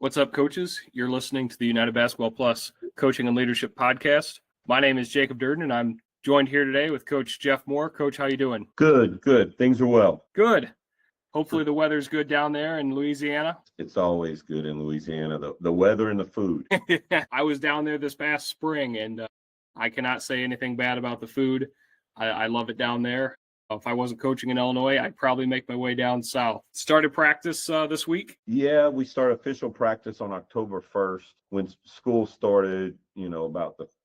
What's up, coaches? You're listening to the United Basketball Plus Coaching and Leadership Podcast. My name is Jacob Durden, and I'm joined here today with Coach Jeff Moore. Coach, how you doing? Good. Things are well. Good. Hopefully the weather's good down there in Louisiana. It's always good in Louisiana, the weather and the food. I was down there this past spring, and I cannot say anything bad about the food. I love it down there. If I wasn't coaching in Illinois, I'd probably make my way down south. Started practice this week? Yeah, we start official practice on October 1st. When school started,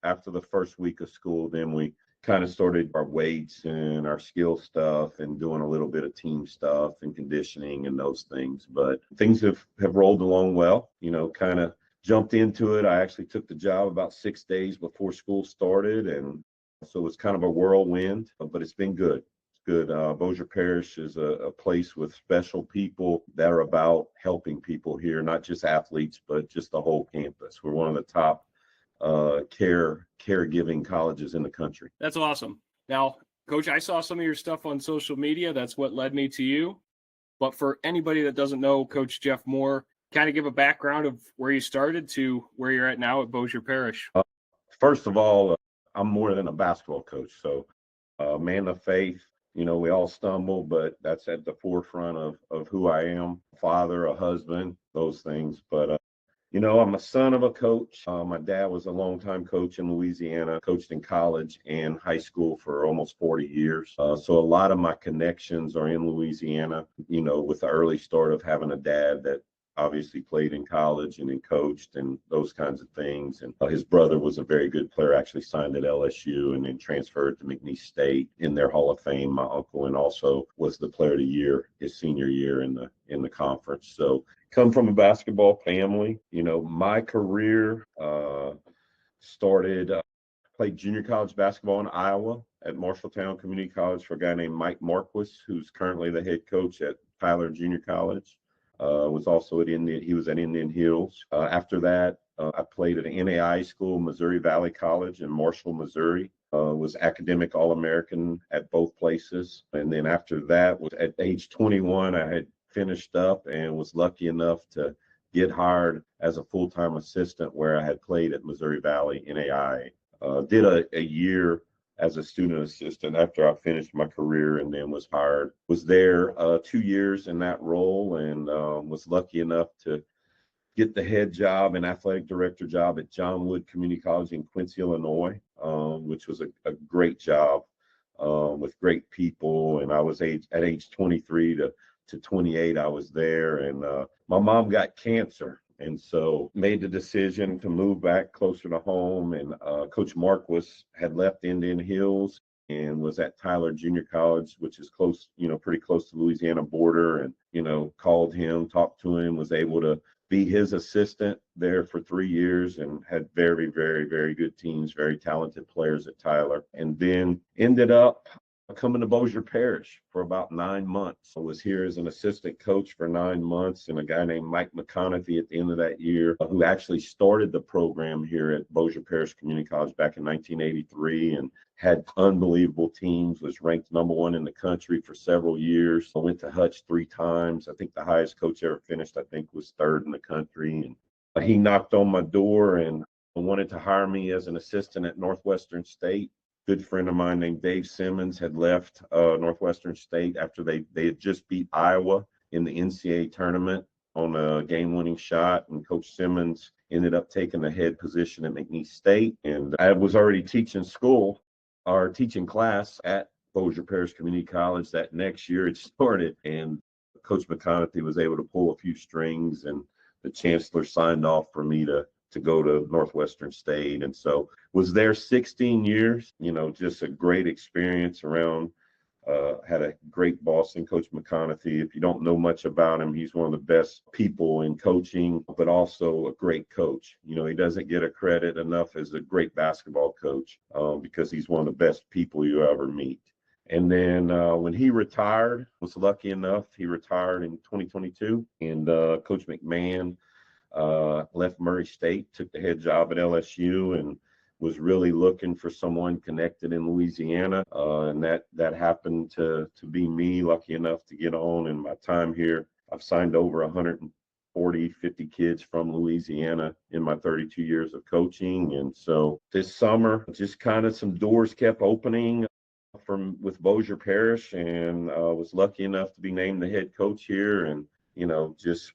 after the first week of school, then we kind of started our weights and our skill stuff and doing a little bit of team stuff and conditioning and those things. But things have rolled along well, kind of jumped into it. I actually took the job about 6 days before school started. And so it's kind of a whirlwind, but it's been good. Good. Bossier Parish is a place with special people that are about helping people here, not just athletes, but just the whole campus. We're one of the top caregiving colleges in the country. That's awesome. Now, Coach, I saw some of your stuff on social media. That's what led me to you. But for anybody that doesn't know Coach Jeff Moore, kind of give a background of where you started to where you're at now at Bossier Parish. First of all, I'm more than a basketball coach. So man of faith. We all stumble, but that's at the forefront of who I am. Father, a husband, those things. But, I'm a son of a coach. My dad was a longtime coach in Louisiana, coached in college and high school for almost 40 years. So a lot of my connections are in Louisiana, with the early start of having a dad that obviously played in college and then coached and those kinds of things. And his brother was a very good player, actually signed at LSU and then transferred to McNeese State in their Hall of Fame, my uncle, and also was the player of the year his senior year in the conference. So come from a basketball family. My career started, played junior college basketball in Iowa at Marshalltown Community College for a guy named Mike Marquis, who's currently the head coach at Tyler Junior College. Was also at Indian. He was at Indian Hills. After that, I played at NAI school, Missouri Valley College in Marshall, Missouri. Was academic All-American at both places. And then after that, was at age 21, I had finished up and was lucky enough to get hired as a full-time assistant where I had played at Missouri Valley NAI. Did a year as a student assistant after I finished my career and then was hired. Was there 2 years in that role and was lucky enough to get the head job and athletic director job at John Wood Community College in Quincy, Illinois, which was a great job with great people. And I was at age 23 to 28, I was there. And my mom got cancer. And so made the decision to move back closer to home. And Coach Marquis had left Indian Hills and was at Tyler Junior College, which is close, pretty close to Louisiana border. And, called him, talked to him, was able to be his assistant there for 3 years and had very, very, very good teams, very talented players at Tyler. And then ended up coming to Bossier Parish for about 9 months. I was here as an assistant coach for 9 months, and a guy named Mike McConaughey at the end of that year, who actually started the program here at Bossier Parish Community College back in 1983 and had unbelievable teams, was ranked #1 in the country for several years. I went to Hutch 3 times. I think the highest coach ever finished, was 3rd in the country. And he knocked on my door and wanted to hire me as an assistant at Northwestern State. Good friend of mine named Dave Simmons had left Northwestern State after they had just beat Iowa in the NCAA tournament on a game-winning shot. And Coach Simmons ended up taking the head position at McNeese State. And I was already teaching class at Bossier Parish Community College. That next year it started. And Coach McConaughey was able to pull a few strings, and the chancellor signed off for me to go to Northwestern State. And so was there 16 years, just a great experience around, had a great boss in Coach McConaughey. If you don't know much about him, he's one of the best people in coaching, but also a great coach. He doesn't get a credit enough as a great basketball coach because he's one of the best people you ever meet. And then when he retired, was lucky enough, he retired in 2022, and Coach McMahon left Murray State, took the head job at LSU, and was really looking for someone connected in Louisiana. And that happened to be me, lucky enough to get on. In my time here, I've signed over 140 40, 50 kids from Louisiana in my 32 years of coaching. And so this summer, just kind of some doors kept opening with Bossier Parish, and was lucky enough to be named the head coach here. And, just,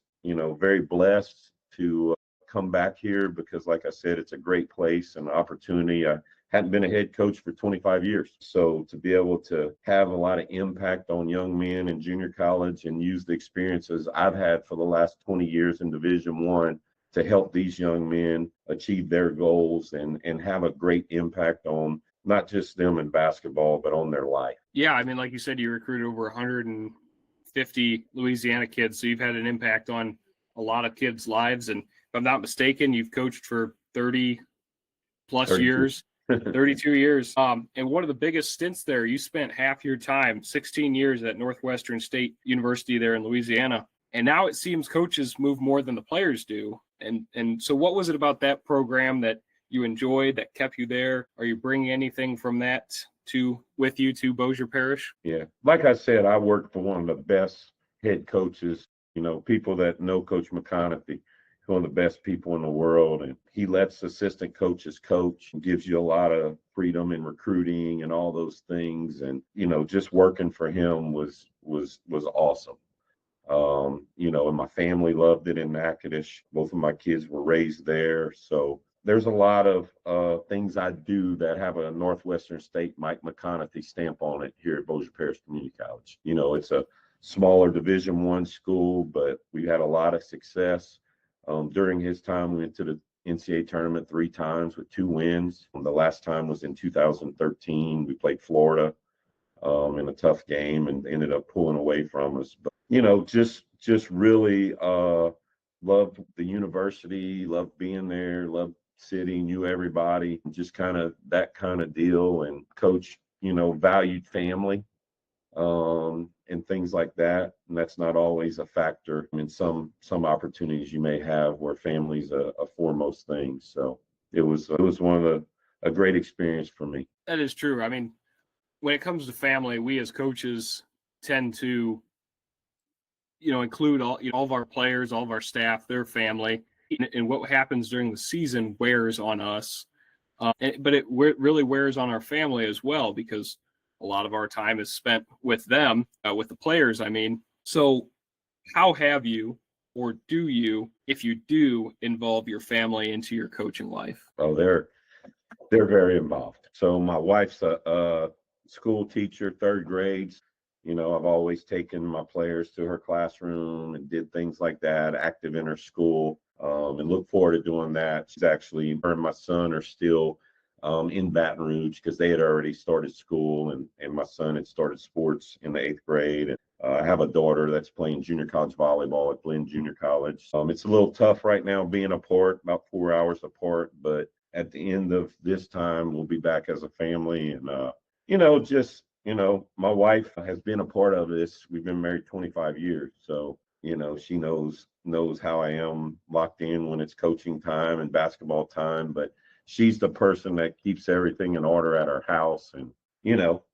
very blessed to come back here because, like I said, it's a great place and opportunity. I hadn't been a head coach for 25 years. So to be able to have a lot of impact on young men in junior college and use the experiences I've had for the last 20 years in Division I to help these young men achieve their goals and have a great impact on not just them in basketball, but on their life. Yeah, I mean, like you said, you recruited over 150 Louisiana kids, so you've had an impact on a lot of kids' lives. And if I'm not mistaken, you've coached for 30 plus 32. years, 32 years. And one of the biggest stints there, you spent half your time, 16 years at Northwestern State University there in Louisiana. And now it seems coaches move more than the players do. And so what was it about that program that you enjoyed that kept you there? Are you bringing anything from that with you to Bossier Parish? Yeah. Like I said, I worked for one of the best head coaches, people that know Coach McConaughey, one of the best people in the world. And he lets assistant coaches coach and gives you a lot of freedom in recruiting and all those things. And, just working for him was awesome. And my family loved it in Natchitoches. Both of my kids were raised there. So there's a lot of things I do that have a Northwestern State Mike McConaughey stamp on it here at Bossier Parish Community College. It's a smaller Division I school, but we had a lot of success. During his time, we went to the NCAA tournament 3 times with 2 wins. The last time was in 2013. We played Florida in a tough game and ended up pulling away from us. But, just really loved the university, loved being there, loved city, knew everybody, just kind of that kind of deal. And coach, valued family and things like that. And that's not always a factor in some opportunities you may have where family's a foremost thing. So it was one of a great experience for me. That is true. I mean, when it comes to family, we as coaches tend to, include all of our players, all of our staff, their family, and what happens during the season wears on us. But it really wears on our family as well, because a lot of our time is spent with them, with the players, I mean. So how have you, or do you, if you do, involve your family into your coaching life? Oh, they're very involved. So my wife's a school teacher, 3rd grade. I've always taken my players to her classroom and did things like that, active in her school, and look forward to doing that. Her and my son are still in Baton Rouge because they had already started school, and my son had started sports in the 8th grade. And I have a daughter that's playing junior college volleyball at Glenn Junior College. It's a little tough right now being apart, about 4 hours apart, but at the end of this time, we'll be back as a family. And, my wife has been a part of this. We've been married 25 years. So, she knows how I am locked in when it's coaching time and basketball time, but she's the person that keeps everything in order at our house. And,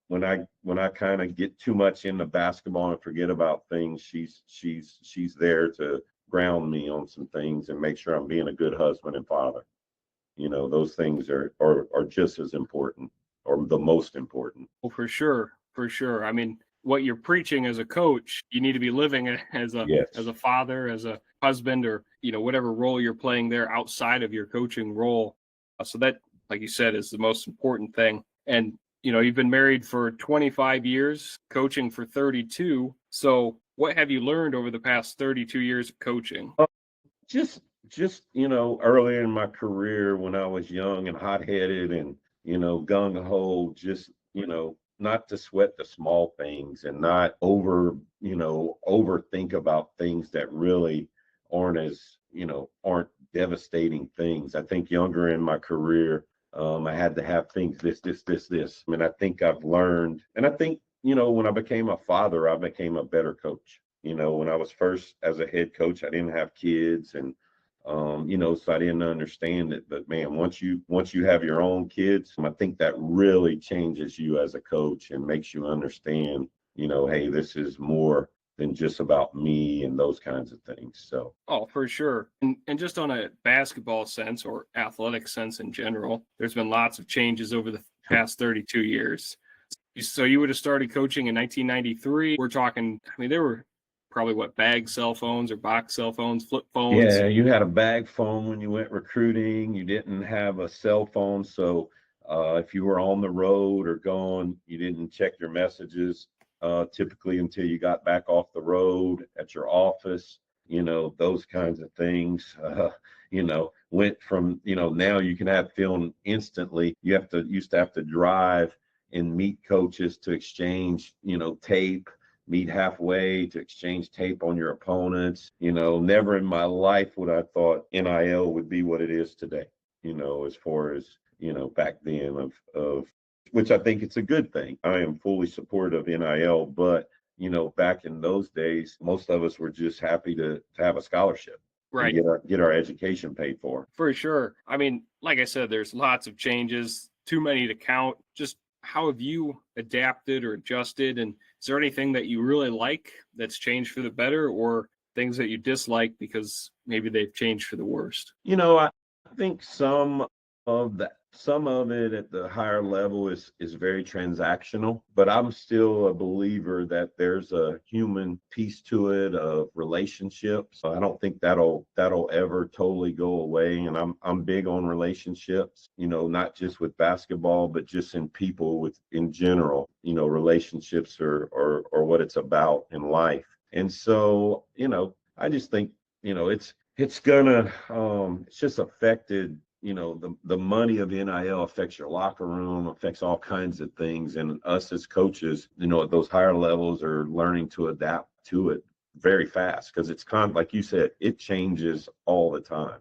when I kind of get too much into basketball and forget about things, she's there to ground me on some things and make sure I'm being a good husband and father. Those things are just as important, or the most important. Well, for sure. I mean, what you're preaching as a coach, you need to be living as a father, as a husband, or, whatever role you're playing there outside of your coaching role. So that, like you said, is the most important thing. And, you've been married for 25 years, coaching for 32. So what have you learned over the past 32 years of coaching? Just, earlier in my career when I was young and hot-headed and, gung-ho, just, not to sweat the small things and not overthink about things that really aren't devastating things. I think younger in my career, I had to have things this. I mean, I think I've learned, and I think, when I became a father, I became a better coach. When I was first as a head coach, I didn't have kids, and so I didn't understand it. But man, once you have your own kids, I think that really changes you as a coach and makes you understand, hey, this is more than just about me and those kinds of things. So, Oh, for sure. And just on a basketball sense or athletic sense in general, there's been lots of changes over the past 32 years. So you would have started coaching in 1993. We're talking, I mean, there were probably bag cell phones or box cell phones, flip phones. yeah, you had a bag phone when you went recruiting. You didn't have a cell phone. So if you were on the road or gone, you didn't check your messages typically until you got back off the road at your office, those kinds of things. Went from, now you can have film instantly. Used to have to drive and meet coaches to exchange, tape, meet halfway to exchange tape on your opponents. Never in my life would I thought NIL would be what it is today, as far as, back then of which I think it's a good thing. I am fully supportive of NIL, but back in those days, most of us were just happy to have a scholarship. Right. And get our education paid for. For sure. I mean, like I said, there's lots of changes, too many to count. Just how have you adapted or adjusted? And is there anything that you really like that's changed for the better, or things that you dislike because maybe they've changed for the worst? I think some of it at the higher level is very transactional, but I'm still a believer that there's a human piece to it of relationships. I don't think that'll ever totally go away. And I'm big on relationships, not just with basketball, but just in people in general. Relationships are what it's about in life. And so, I just think, it's just affected. The money of NIL affects your locker room, affects all kinds of things. And us as coaches, at those higher levels are learning to adapt to it very fast, because it's kind of like you said, it changes all the time,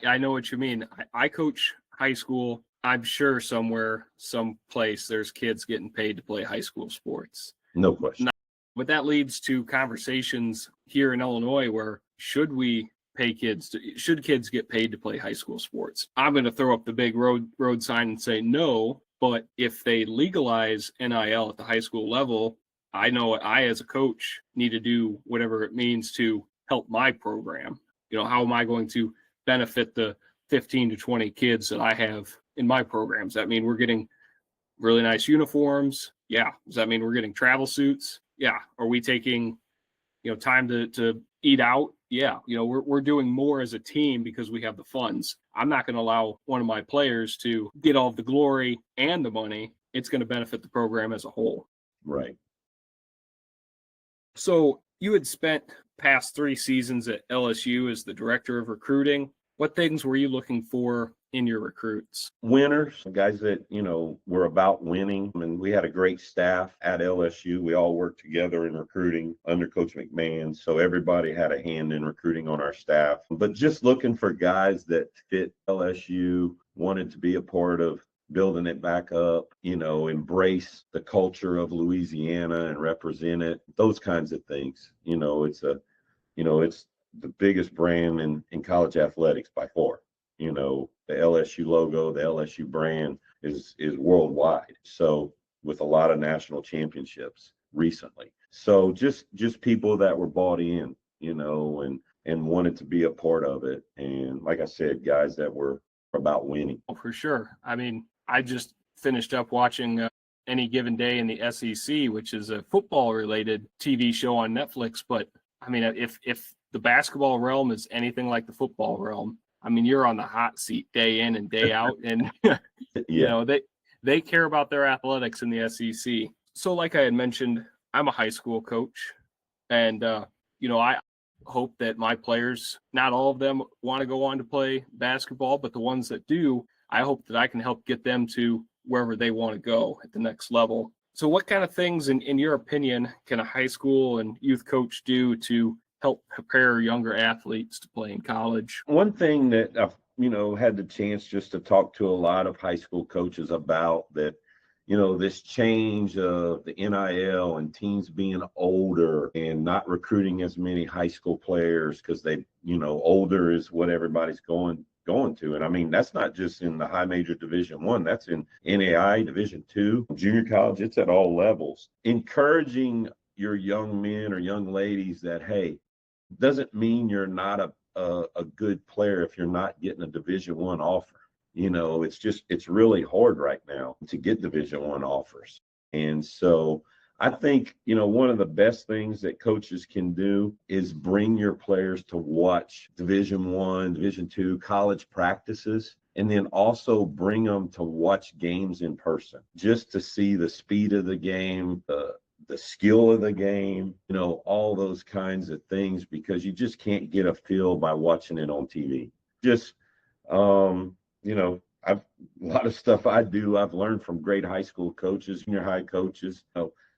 I know what you mean. I coach high school. I'm sure somewhere, someplace, there's kids getting paid to play high school sports. No question. But that leads to conversations here in Illinois where should kids get paid to play high school sports? I'm going to throw up the big road sign and say no, but if they legalize NIL at the high school level, I know I as a coach need to do whatever it means to help my program. How am I going to benefit the 15 to 20 kids that I have in my programs? That mean we're getting really nice uniforms? Yeah. Does that mean we're getting travel suits? Yeah. Are we taking, time to eat out? Yeah. We're doing more as a team because we have the funds. I'm not going to allow one of my players to get all the glory and the money. It's going to benefit the program as a whole. Right. So you had spent past 3 seasons at LSU as the director of recruiting. What things were you looking for in your recruits? Winners, guys that, were about winning. And we had a great staff at LSU. We all worked together in recruiting under Coach McMahon. So everybody had a hand in recruiting on our staff. But just looking for guys that fit LSU, wanted to be a part of building it back up, embrace the culture of Louisiana and represent it, those kinds of things. It's the biggest brand in college athletics by far. The LSU logo, the LSU brand is worldwide. So with a lot of national championships recently. So just people that were bought in, and wanted to be a part of it. And like I said, guys that were about winning. Oh, for sure. I mean, I just finished up watching Any Given Day in the SEC, which is a football related TV show on Netflix. But I mean, if the basketball realm is anything like the football realm, I mean, you're on the hot seat day in and day out, and they care about their athletics in the SEC. So like I had mentioned, I'm a high school coach, and I hope that my players, not all of them want to go on to play basketball, but the ones that do, I hope that I can help get them to wherever they want to go at the next level. So what kind of things, in your opinion, can a high school and youth coach do to help prepare younger athletes to play in college? One thing that I've, had the chance just to talk to a lot of high school coaches about that, this change of the NIL and teams being older and not recruiting as many high school players because they, older is what everybody's going to. And I mean, that's not just in the high major Division I, that's in NAI Division II, junior college, it's at all levels. Encouraging your young men or young ladies that, hey, doesn't mean you're not a good player if you're not getting a Division I offer. It's really hard right now to get Division I offers. And so I think, one of the best things that coaches can do is bring your players to watch Division I, Division II college practices, and then also bring them to watch games in person, just to see the speed of the game, the skill of the game, all those kinds of things, because you just can't get a feel by watching it on TV. I've a lot of stuff I've learned from great high school coaches, junior high coaches.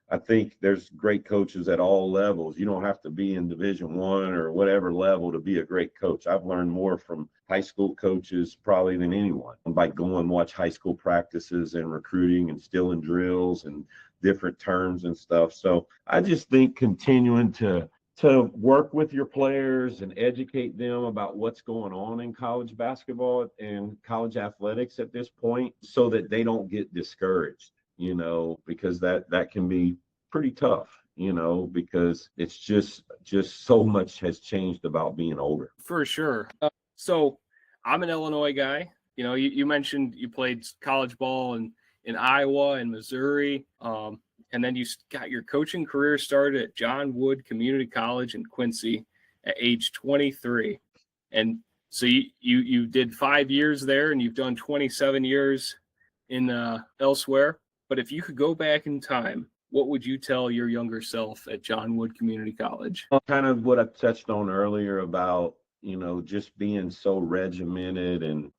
I think there's great coaches at all levels. You don't have to be in Division I or whatever level to be a great coach. I've learned more from high school coaches probably than anyone by going and watch high school practices and recruiting and stealing drills and different terms and stuff. So I just think continuing to work with your players and educate them about what's going on in college basketball and college athletics at this point, so that they don't get discouraged, because that can be pretty tough, because it's just so much has changed about being older. For sure. So I'm an Illinois guy. You mentioned you played college ball in Iowa and Missouri. And then you got your coaching career started at John Wood Community College in Quincy at age 23. And so you did 5 years there, and you've done 27 years in elsewhere. But if you could go back in time, what would you tell your younger self at John Wood Community College? Kind of what I touched on earlier about, just being so regimented and,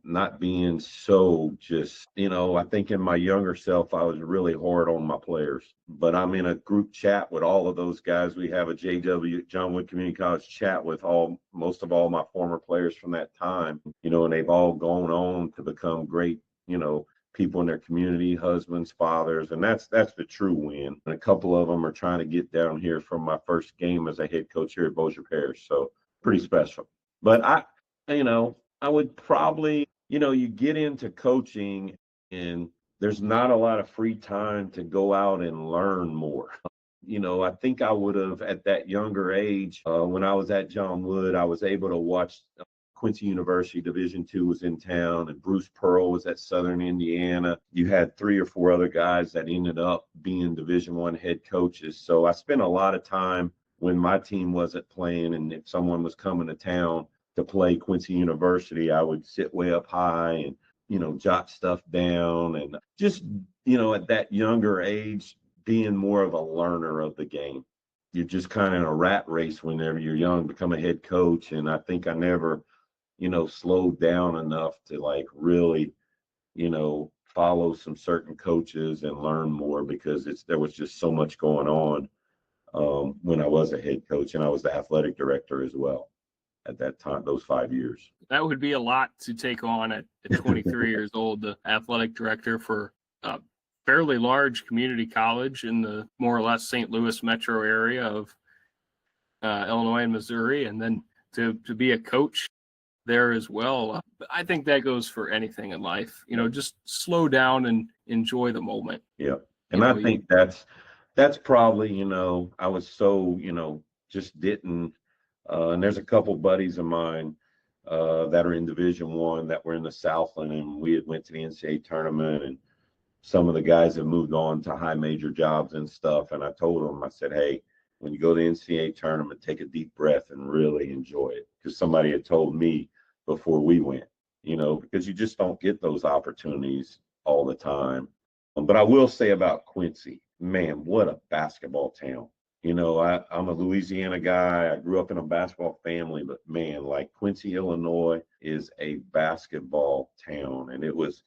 not being so just, I think in my younger self, I was really hard on my players. But I'm in a group chat with all of those guys. We have a John Wood Community College chat with most of all my former players from that time, and they've all gone on to become great, people in their community, husbands, fathers, and that's the true win. And a couple of them are trying to get down here from my first game as a head coach here at Bossier Parish. So pretty special. But I would probably, you get into coaching and there's not a lot of free time to go out and learn more. I think I would have at that younger age, when I was at John Wood, I was able to watch Quincy University Division II was in town, and Bruce Pearl was at Southern Indiana. You had 3 or 4 other guys that ended up being Division I head coaches. So I spent a lot of time when my team wasn't playing, and if someone was coming to town to play Quincy University, I would sit way up high and, jot stuff down, and just, at that younger age, being more of a learner of the game. You're just kind of in a rat race whenever you're young, become a head coach. And I think I never, slowed down enough to really, follow some certain coaches and learn more, because there was just so much going on when I was a head coach, and I was the athletic director as well at that time, those 5 years. That would be a lot to take on at 23 years old, the athletic director for a fairly large community college in the more or less St. Louis metro area of Illinois and Missouri, and then to be a coach there as well. I think that goes for anything in life, just slow down and enjoy the moment. Yeah. And I think that's probably, I was so, just didn't, and there's a couple buddies of mine that are in Division I that were in the Southland, and we had went to the NCAA tournament, and some of the guys have moved on to high major jobs and stuff. And I told them, I said, hey, when you go to the NCAA tournament, take a deep breath and really enjoy it. Because somebody had told me before we went, because you just don't get those opportunities all the time. But I will say about Quincy, man, what a basketball town. I'm a Louisiana guy. I grew up in a basketball family, but man, Quincy, Illinois is a basketball town. And it was,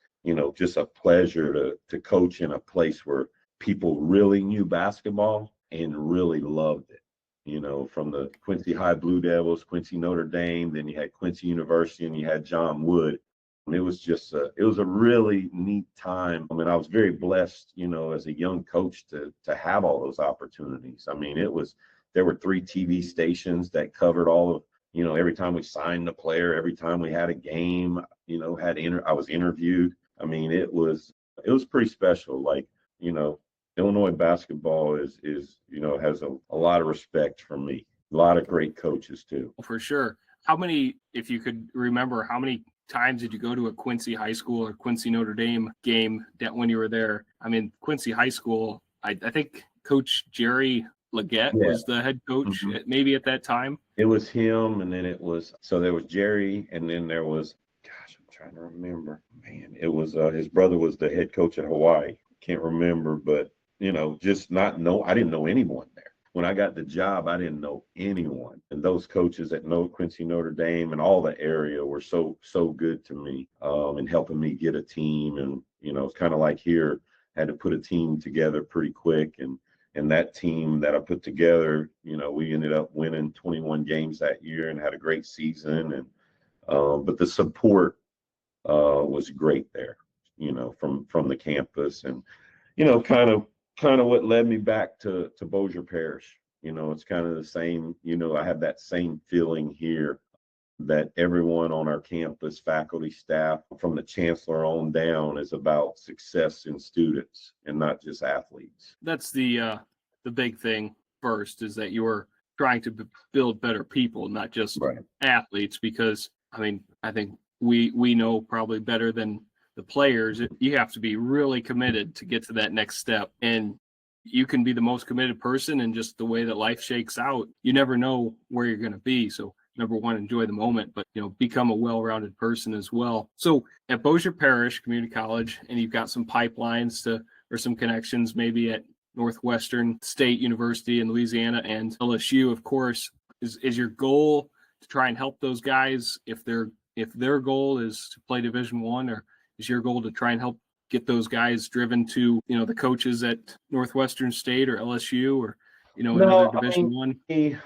just a pleasure to coach in a place where people really knew basketball and really loved it. From the Quincy High Blue Devils, Quincy Notre Dame, then you had Quincy University, and you had John Wood. And it was just it was a really neat time. I mean, I was very blessed, as a young coach to have all those opportunities. I mean, there were 3 TV stations that covered all of, every time we signed a player, every time we had a game, I was interviewed. I mean, it was pretty special. Illinois basketball is has a lot of respect from me. A lot of great coaches too. For sure. How many, if you could remember, how many times did you go to a Quincy High School or Quincy Notre Dame game that when you were there? I mean, Quincy High School, I think Coach Jerry Leggett was the head coach maybe at that time. It was him, and then there was Jerry, and then there was, gosh, I'm trying to remember. Man, it was his brother was the head coach at Hawaii. Can't remember, but just I didn't know anyone there. When I got the job, I didn't know anyone. And those coaches at Quincy Notre Dame and all the area were so good to me, and helping me get a team. And, it's kind of like here, had to put a team together pretty quick. And that team that I put together, we ended up winning 21 games that year and had a great season. And but the support was great there, from the campus. And, kind of what led me back to Bossier Parish. It's kind of the same, I have that same feeling here that everyone on our campus, faculty, staff, from the chancellor on down, is about success in students and not just athletes. That's the big thing first, is that you're trying to build better people, not just athletes, because I think we know probably better than the players. You have to be really committed to get to that next step. And you can be the most committed person, and just the way that life shakes out, you never know where you're going to be. So number one, enjoy the moment, but become a well-rounded person as well. So at Bossier Parish Community College, and you've got some pipelines or some connections maybe at Northwestern State University in Louisiana and LSU, of course, is your goal to try and help those guys if their goal is to play Division I, or is your goal to try and help get those guys driven to, the coaches at Northwestern State or LSU or, another Division I?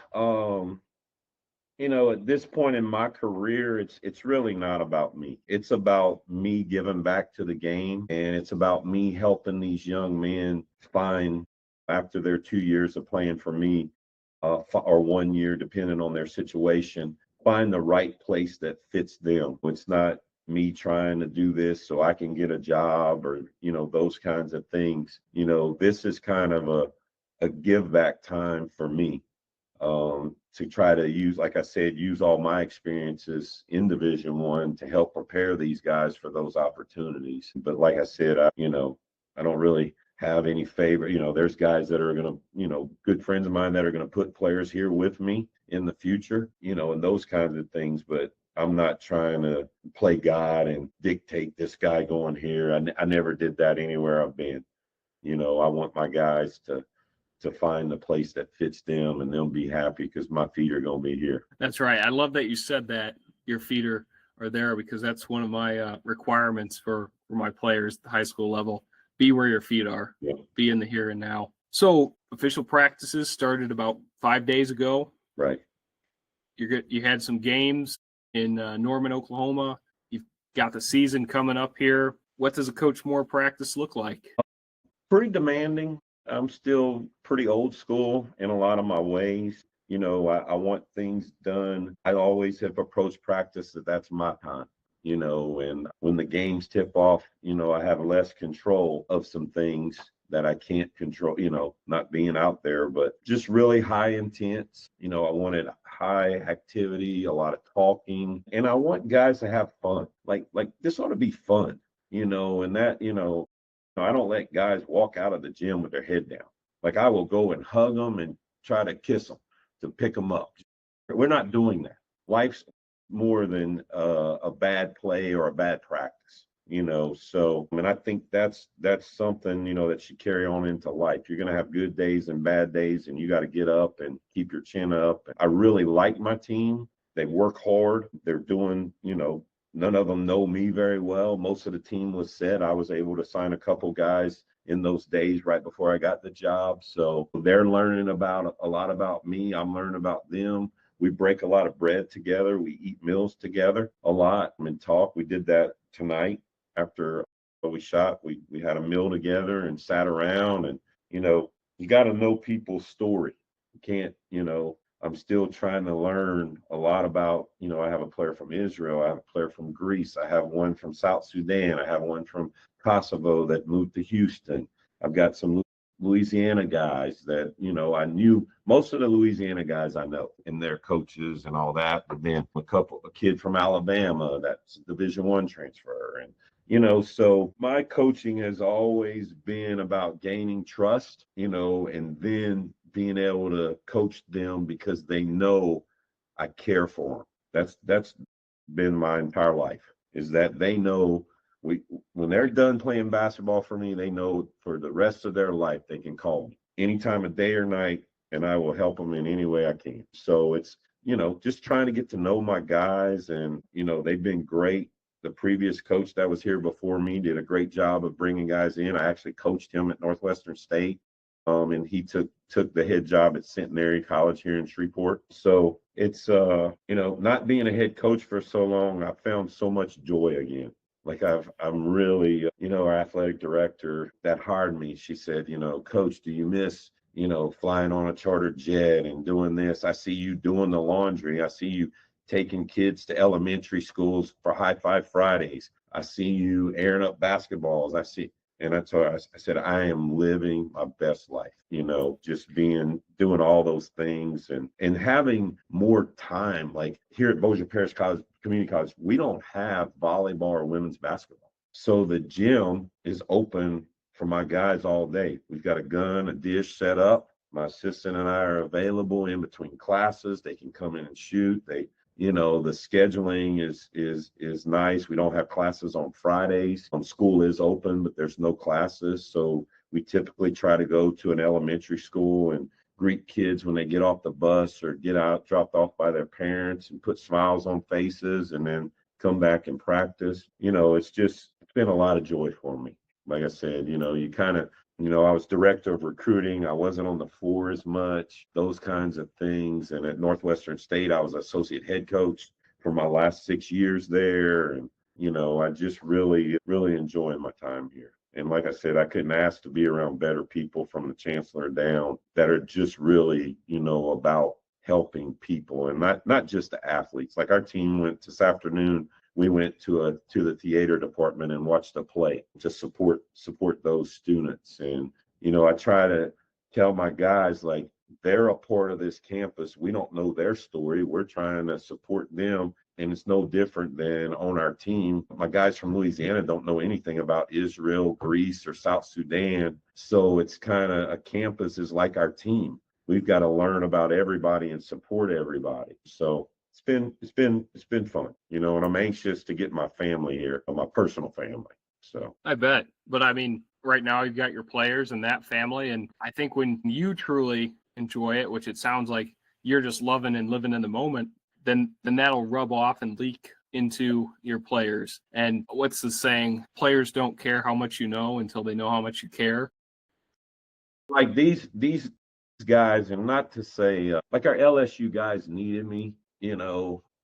At this point in my career, it's really not about me. It's about me giving back to the game, and it's about me helping these young men find, after their 2 years of playing for me, or 1 year, depending on their situation, find the right place that fits them. It's not me trying to do this so I can get a job or, those kinds of things. This is kind of a give back time for me, to try to use all my experiences in Division I to help prepare these guys for those opportunities. But like I said, I don't really have any favorite. There's guys that are going to, good friends of mine that are going to put players here with me in the future, and those kinds of things. But I'm not trying to play God and dictate this guy going here. I never did that anywhere I've been. I want my guys to find the place that fits them, and they'll be happy because my feet are going to be here. That's right. I love that you said that your feet are there, because that's one of my requirements for my players at the high school level. Be where your feet are. Yeah. Be in the here and now. So official practices started about 5 days ago. Right. You had some games in Norman, Oklahoma. You've got the season coming up here. What does a Coach Moore practice look like? Pretty demanding. I'm still pretty old school in a lot of my ways. I want things done. I always have approached practice that's my time, and when the games tip off, I have less control of some things that I can't control, not being out there, but just really high intense. I wanted high activity, a lot of talking, and I want guys to have fun. Like this ought to be fun, and that, I don't let guys walk out of the gym with their head down. Like I will go and hug them and try to kiss them to pick them up. We're not doing that. Life's more than a bad play or a bad practice, so I think that's something, that should carry on into life. You're going to have good days and bad days, and you got to get up and keep your chin up. I really like my team. They work hard. They're doing, none of them know me very well. Most of the team was set. I was able to sign a couple guys in those days right before I got the job. So they're learning a lot about me. I'm learning about them. We break a lot of bread together. We eat meals together a lot and talk. We did that tonight after we shot. We had a meal together and sat around, and, you got to know people's story. You can't, I'm still trying to learn a lot about, I have a player from Israel. I have a player from Greece. I have one from South Sudan. I have one from Kosovo that moved to Houston. I've got some Louisiana guys that, I knew most of the Louisiana guys I know and their coaches and all that. But then a kid from Alabama, that's Division I transfer. And, so my coaching has always been about gaining trust, and then being able to coach them because they know I care for them. That's been my entire life, is that they know when they're done playing basketball for me, they know for the rest of their life they can call me any time of day or night, and I will help them in any way I can. So it's, just trying to get to know my guys, and, they've been great. The previous coach that was here before me did a great job of bringing guys in. I actually coached him at Northwestern State. And he took the head job at Centenary College here in Shreveport. So it's not being a head coach for so long, I found so much joy again. Like I'm really, our athletic director that hired me, she said, Coach, do you miss, flying on a charter jet and doing this? I see you doing the laundry. I see you taking kids to elementary schools for High Five Fridays. I see you airing up basketballs. And that's why I said, I am living my best life, just doing all those things and having more time. Like here at Bossier Parish College, Community College, we don't have volleyball or women's basketball. So the gym is open for my guys all day. We've got a gun, a dish set up. My assistant and I are available in between classes. They can come in and shoot. The scheduling is nice. We don't have classes on Fridays. School is open, but there's no classes. So we typically try to go to an elementary school and greet kids when they get off the bus or get out, dropped off by their parents, and put smiles on faces, and then come back and practice. It's been a lot of joy for me. Like I said, you kind of, I was director of recruiting. I wasn't on the floor as much, those kinds of things. And at Northwestern State, I was associate head coach for my last 6 years there. And, I just really, really enjoying my time here. And like I said, I couldn't ask to be around better people from the chancellor down that are just really, about helping people, and not just the athletes. Like our team went this afternoon. We went to the theater department and watched a play to support those students. And, I try to tell my guys, like, they're a part of this campus. We don't know their story. We're trying to support them. And it's no different than on our team. My guys from Louisiana don't know anything about Israel, Greece, or South Sudan. So it's kind of, a campus is like our team. We've got to learn about everybody and support everybody. So it's been fun, and I'm anxious to get my family here, my personal family. So I bet. But I mean, right now you've got your players and that family. And I think when you truly enjoy it, which it sounds like you're just loving and living in the moment, then that'll rub off and leak into your players. And what's the saying? Players don't care how much you know until they know how much you care. Like these guys, and not to say like our LSU guys needed me,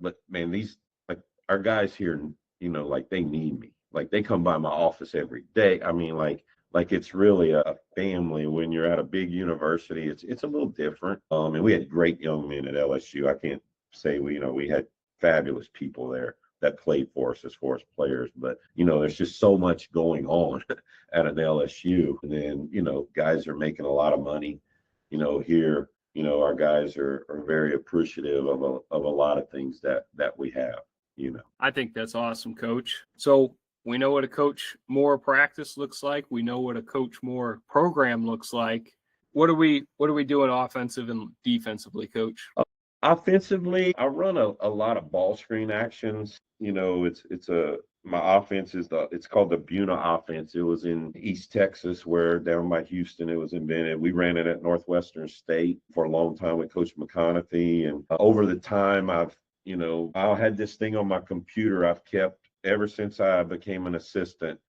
but man, these, like, our guys here, like, they need me. Like, they come by my office every day. I mean, like it's really a family. When you're at a big university, it's a little different. And we had great young men at LSU. I can't say we had fabulous people there that played for us as far as players, but there's just so much going on at an LSU. And then guys are making a lot of money. Here, our guys are very appreciative of a lot of things that we have. I think that's awesome, Coach. So we know what a Coach Moore practice looks like. We know what a Coach Moore program looks like. What are we doing offensive and defensively, Coach? Offensively, I run a lot of ball screen actions. My offense it's called the Buna offense. It was in East Texas, where down by Houston it was invented. We ran it at Northwestern State for a long time with Coach McConaughey. And over the time, I had this thing on my computer I've kept ever since I became an assistant,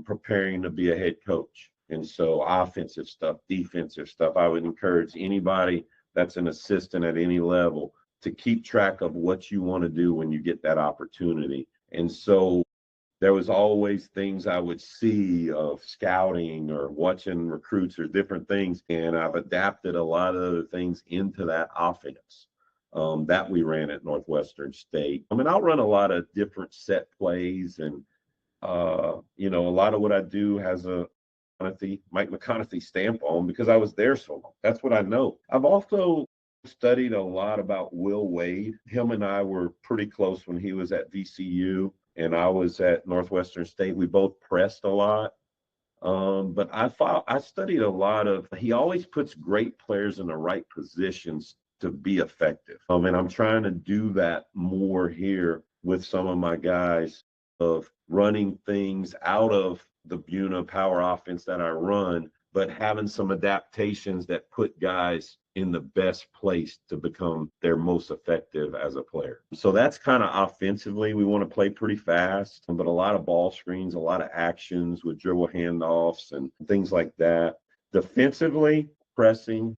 preparing to be a head coach. And so offensive stuff, defensive stuff, I would encourage anybody that's an assistant at any level to keep track of what you want to do when you get that opportunity. And so there was always things I would see of scouting or watching recruits or different things. And I've adapted a lot of other things into that offense that we ran at Northwestern State. I mean, I'll run a lot of different set plays, and a lot of what I do has a Mike McConaughey stamp on because I was there so long. That's what I know. I've also studied a lot about Will Wade. Him and I were pretty close when he was at VCU and I was at Northwestern State. We both pressed a lot. But I studied a lot of, he always puts great players in the right positions to be effective. And I'm trying to do that more here with some of my guys of running things out of the Buna power offense that I run, but having some adaptations that put guys in the best place to become their most effective as a player. So that's kind of offensively. We want to play pretty fast, but a lot of ball screens, a lot of actions with dribble handoffs and things like that. Defensively, pressing,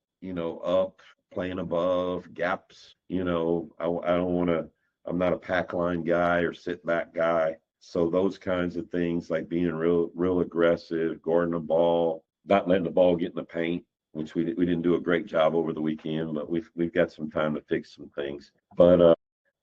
up, playing above, gaps, I don't want to, I'm not a pack line guy or sit back guy. So those kinds of things like being real aggressive, guarding the ball, not letting the ball get in the paint, which we didn't do a great job over the weekend, but we've got some time to fix some things. But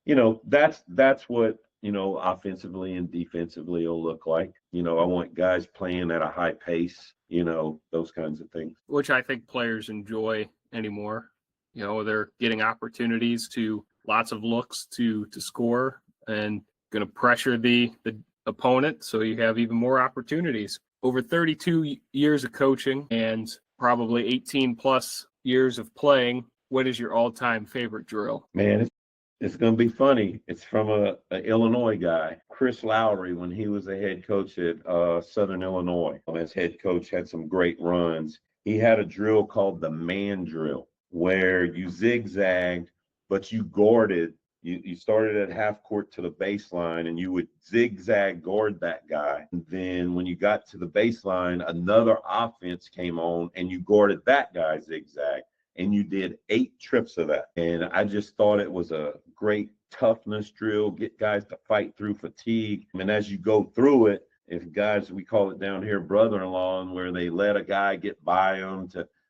that's what offensively and defensively will look like. I want guys playing at a high pace. Those kinds of things. Which I think players enjoy anymore. They're getting opportunities to lots of looks to score and going to pressure the opponent, so you have even more opportunities. Over 32 years of coaching and probably 18 plus years of playing, what is your all-time favorite drill? Man, it's going to be funny. It's from a Illinois guy, Chris Lowry, when he was a head coach at Southern Illinois. As head coach, had some great runs. He had a drill called the man drill, where you zigzagged, but you guarded. You started at half court to the baseline and you would zigzag guard that guy. And then when you got to the baseline, another offense came on and you guarded that guy zigzag. And you did 8 trips of that. And I just thought it was a great toughness drill, get guys to fight through fatigue. And as you go through it, if guys, we call it down here, brother-in-law, where they let a guy get by them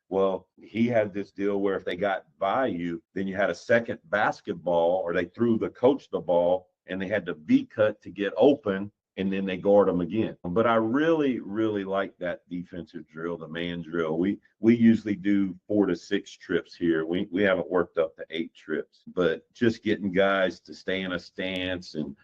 well, he had this deal where if they got by you, then you had a second basketball or they threw the coach the ball and they had to V-cut to get open and then they guard them again. But I really, really like that defensive drill, the man drill. We usually do 4 to 6 trips here. We haven't worked up to 8 trips, but just getting guys to stay in a stance and,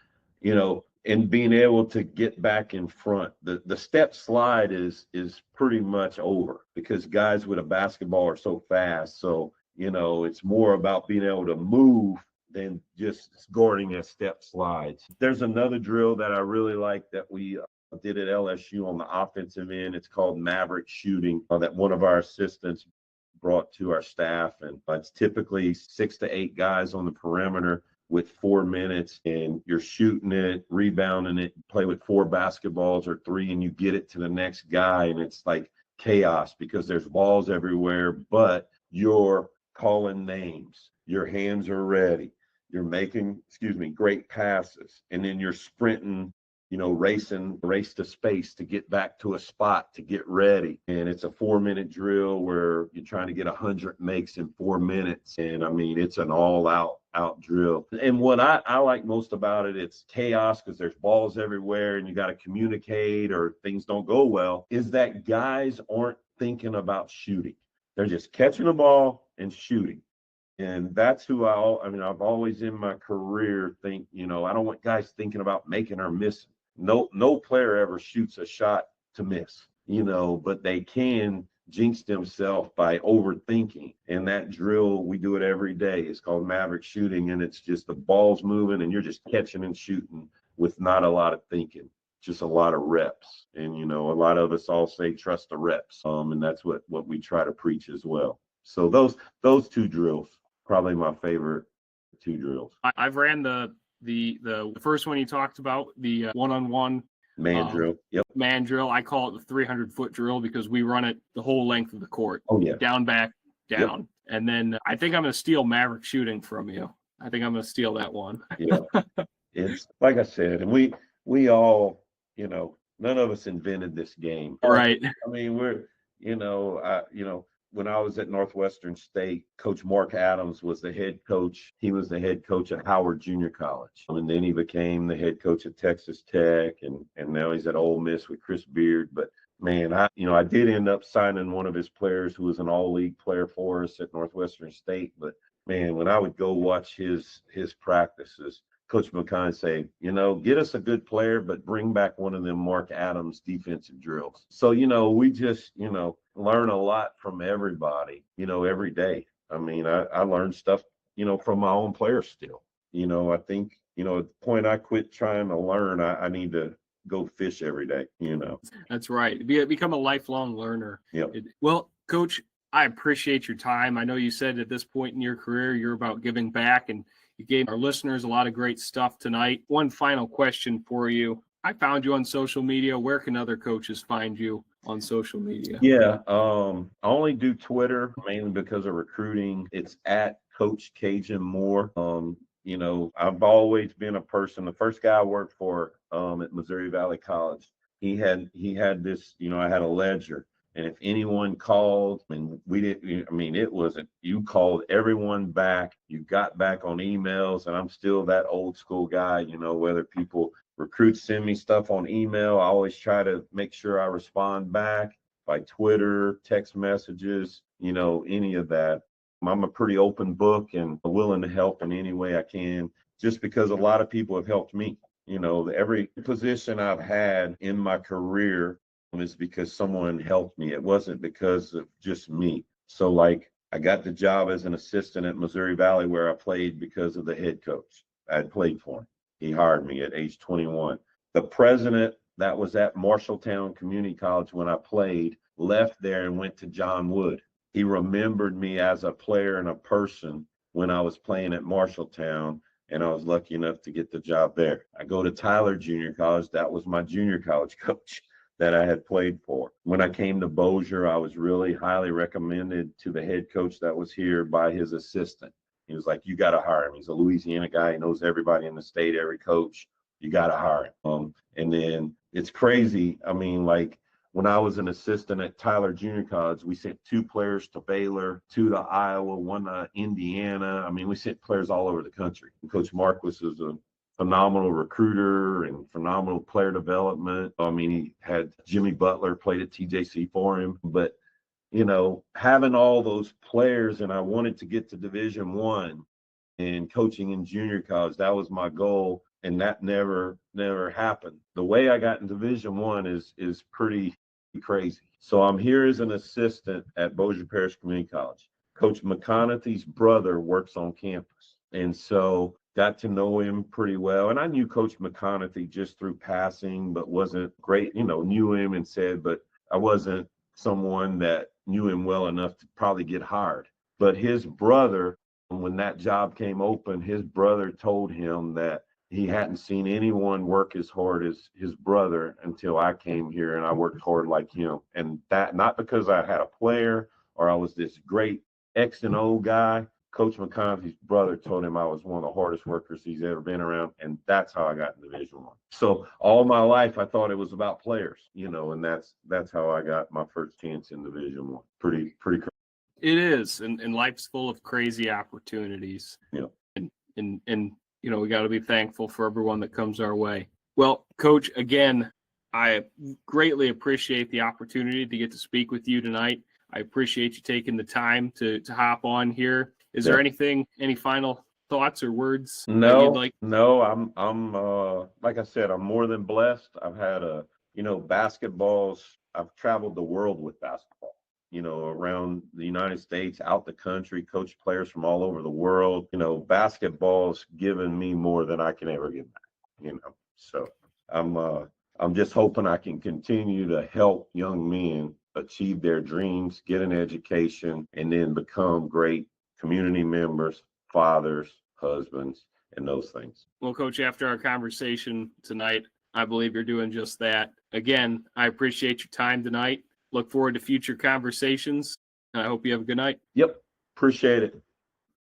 and being able to get back in front. The step slide is pretty much over because guys with a basketball are so fast. So, it's more about being able to move than just guarding as step slides. There's another drill that I really like that we did at LSU on the offensive end. It's called Maverick shooting that one of our assistants brought to our staff. And it's typically 6 to 8 guys on the perimeter with 4 minutes, and you're shooting it, rebounding it, play with 4 basketballs or 3, and you get it to the next guy, and it's like chaos because there's balls everywhere, but you're calling names. Your hands are ready. You're making, great passes, and then you're sprinting, race to space to get back to a spot to get ready. And it's a 4-minute drill where you're trying to get 100 makes in 4 minutes. And I mean, it's an all out drill. And what I like most about it, it's chaos because there's balls everywhere and you got to communicate or things don't go well, is that guys aren't thinking about shooting. They're just catching the ball and shooting. And that's who I've always in my career think, I don't want guys thinking about making or missing. No player ever shoots a shot to miss, but they can jinx themselves by overthinking. And that drill, we do it every day. It's called Maverick shooting. And it's just the ball's moving and you're just catching and shooting with not a lot of thinking, just a lot of reps. And, a lot of us all say, trust the reps. And that's what we try to preach as well. So those 2 drills, probably my favorite 2 drills. I've ran the first one you talked about, the one-on-one man drill. Yep. Man drill. I call it the 300-foot drill because we run it the whole length of the court. Oh yeah. Down, back, down. Yep. And then I think I'm going to steal Maverick shooting from you. I think I'm going to steal that one. Yeah. It's like I said, and we all, none of us invented this game. Right. I mean, when I was at Northwestern State, Coach Mark Adams was the head coach. He was the head coach at Howard Junior College. And then he became the head coach at Texas Tech. And now he's at Ole Miss with Chris Beard. But man, I did end up signing one of his players who was an all-league player for us at Northwestern State. But man, when I would go watch his practices, Coach McCon say, get us a good player, but bring back one of them Mark Adams defensive drills. So, we just, learn a lot from everybody, every day. I mean, I learned stuff, from my own players still. I think, at the point I quit trying to learn, I need to go fish every day, That's right. Become a lifelong learner. Yep. Well, Coach, I appreciate your time. I know you said at this point in your career, you're about giving back, and you gave our listeners a lot of great stuff tonight. One final question for you. I found you on social media. Where can other coaches find you on social media? Yeah, I only do Twitter mainly because of recruiting. It's at Coach Cajun Moore. I've always been a person. The first guy I worked for at Missouri Valley College, he had this, I had a ledger. And if anyone called, it wasn't, you called everyone back, you got back on emails, and I'm still that old school guy, whether recruits send me stuff on email, I always try to make sure I respond back by Twitter, text messages, any of that. I'm a pretty open book and willing to help in any way I can, just because a lot of people have helped me. Every position I've had in my career is because someone helped me. It wasn't because of just me. So like I got the job as an assistant at Missouri Valley where I played because of the head coach. I had played for him. He hired me at age 21. The president that was at Marshalltown Community College when I played left there and went to John Wood. He remembered me as a player and a person when I was playing at Marshalltown, and I was lucky enough to get the job there. I go to Tyler Junior College. That was my junior college coach that I had played for. When I came to Bossier, I was really highly recommended to the head coach that was here by his assistant. He was like, you got to hire him. He's a Louisiana guy. He knows everybody in the state, every coach. You got to hire him. And then it's crazy. I mean, like when I was an assistant at Tyler Junior College, we sent 2 players to Baylor, 2 to Iowa, 1 to Indiana. I mean, we sent players all over the country. And Coach Marquis is a phenomenal recruiter and phenomenal player development. I mean, he had Jimmy Butler played at TJC for him, but having all those players, and I wanted to get to Division I and coaching in junior college, that was my goal, and that never happened. The way I got in Division I is pretty crazy. So I'm here as an assistant at Bossier Parish Community College. Coach McConaughey's brother works on campus, and so got to know him pretty well. And I knew Coach McConaughey just through passing, but wasn't great, knew him and said, but I wasn't someone that knew him well enough to probably get hired. But his brother, when that job came open, his brother told him that he hadn't seen anyone work as hard as his brother until I came here, and I worked hard like him. And that not because I had a player or I was this great X and O guy. Coach McConaughey's brother told him I was one of the hardest workers he's ever been around, and that's how I got in Division I. So all my life I thought it was about players, and that's how I got my first chance in Division I. Pretty crazy. It is, and life's full of crazy opportunities. Yeah. And we got to be thankful for everyone that comes our way. Well, Coach, again, I greatly appreciate the opportunity to get to speak with you tonight. I appreciate you taking the time to hop on here. Is there any final thoughts or words? No, I'm like I said, I'm more than blessed. I've had I've traveled the world with basketball, around the United States, out the country, coached players from all over the world. Basketball's given me more than I can ever give back, So I'm just hoping I can continue to help young men achieve their dreams, get an education, and then become great community members, fathers, husbands, and those things. Well, Coach, after our conversation tonight, I believe you're doing just that. Again, I appreciate your time tonight. Look forward to future conversations, and I hope you have a good night. Yep. Appreciate it.